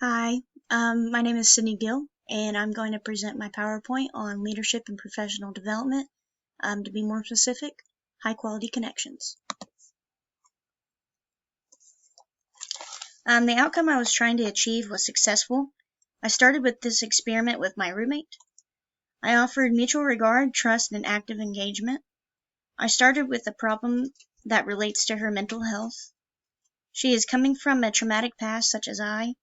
Hi, my name is Sydney Gill, and I'm going to present my PowerPoint on leadership and professional development. To be more specific, high quality connections. The outcome I was trying to achieve was successful. I started with this experiment with my roommate. I offered mutual regard, trust, and active engagement. I started with a problem that relates to her mental health. She is coming from a traumatic past such as I.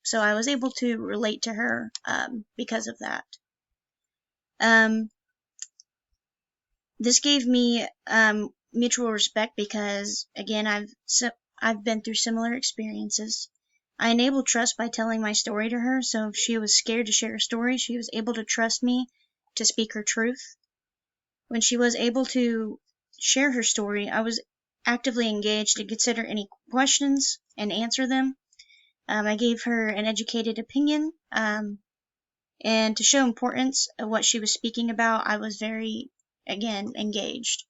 So I was able to relate to her because of that. This gave me mutual respect because, again, I've been through similar experiences. I enabled trust by telling my story to her, so if she was scared to share her story, she was able to trust me to speak her truth. When she was able to share her story, I was actively engaged to consider any questions and answer them. I gave her an educated opinion, and to show importance of what she was speaking about, I was very, again, engaged.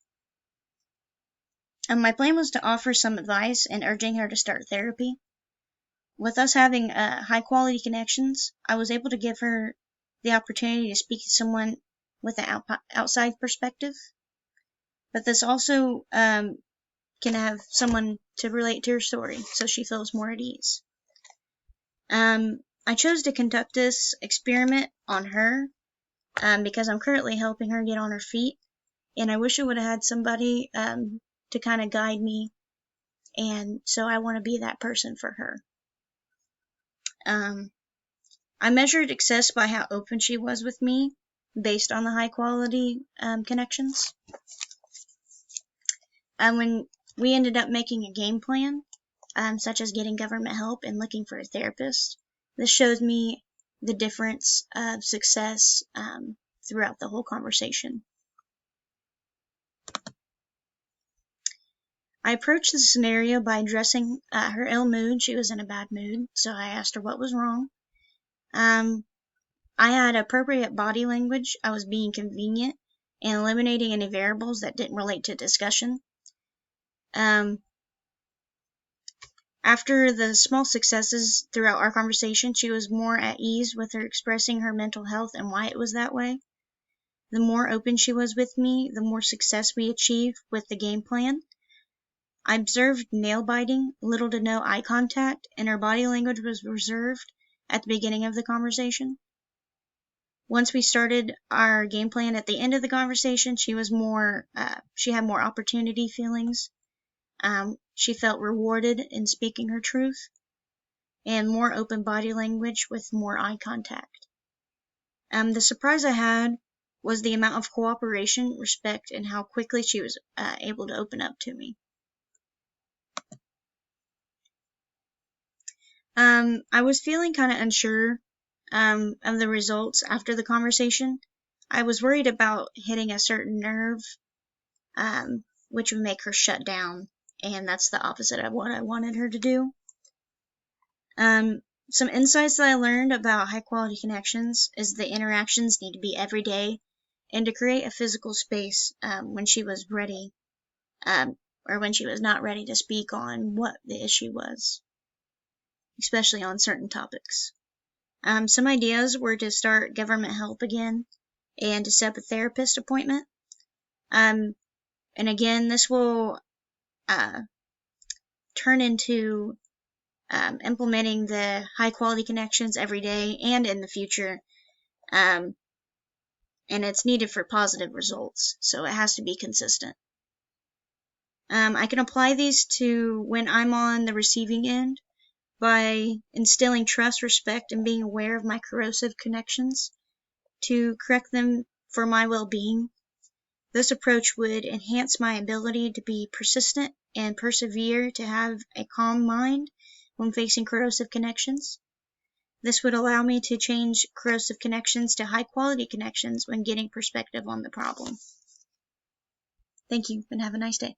My plan was to offer some advice and urging her to start therapy. With us having high quality connections, I was able to give her the opportunity to speak to someone with an outside perspective. But this also can have someone to relate to her story so she feels more at ease. I chose to conduct this experiment on her because I'm currently helping her get on her feet, and I wish I would have had somebody to kind of guide me, and so I want to be that person for her. I measured success by how open she was with me based on the high quality connections. When we ended up making a game plan, such as getting government help and looking for a therapist, this shows me the difference of success throughout the whole conversation. I approached the scenario by addressing her ill mood. She was in a bad mood, so I asked her what was wrong. I had appropriate body language. I was being convenient and eliminating any variables that didn't relate to discussion. After the small successes throughout our conversation, she was more at ease with her expressing her mental health and why it was that way. The more open she was with me, the more success we achieved with the game plan. I observed nail biting, little to no eye contact, and her body language was reserved at the beginning of the conversation. Once we started our game plan at the end of the conversation, she had more opportunity feelings. She felt rewarded in speaking her truth, and more open body language with more eye contact. The surprise I had was the amount of cooperation, respect, and how quickly she was able to open up to me. I was feeling kind of unsure of the results after the conversation. I was worried about hitting a certain nerve, which would make her shut down, and that's the opposite of what I wanted her to do. Some insights that I learned about high quality connections is the interactions need to be every day, and to create a physical space when she was ready, or when she was not ready to speak on what the issue was, especially on certain topics. Some ideas were to start government help again and to set up a therapist appointment. And again, this will turn into implementing the high quality connections every day and in the future. And it's needed for positive results, so it has to be consistent. I can apply these to when I'm on the receiving end by instilling trust, respect, and being aware of my corrosive connections to correct them for my well-being. This approach would enhance my ability to be persistent and persevere to have a calm mind when facing corrosive connections. This would allow me to change corrosive connections to high-quality connections when getting perspective on the problem. Thank you, and have a nice day.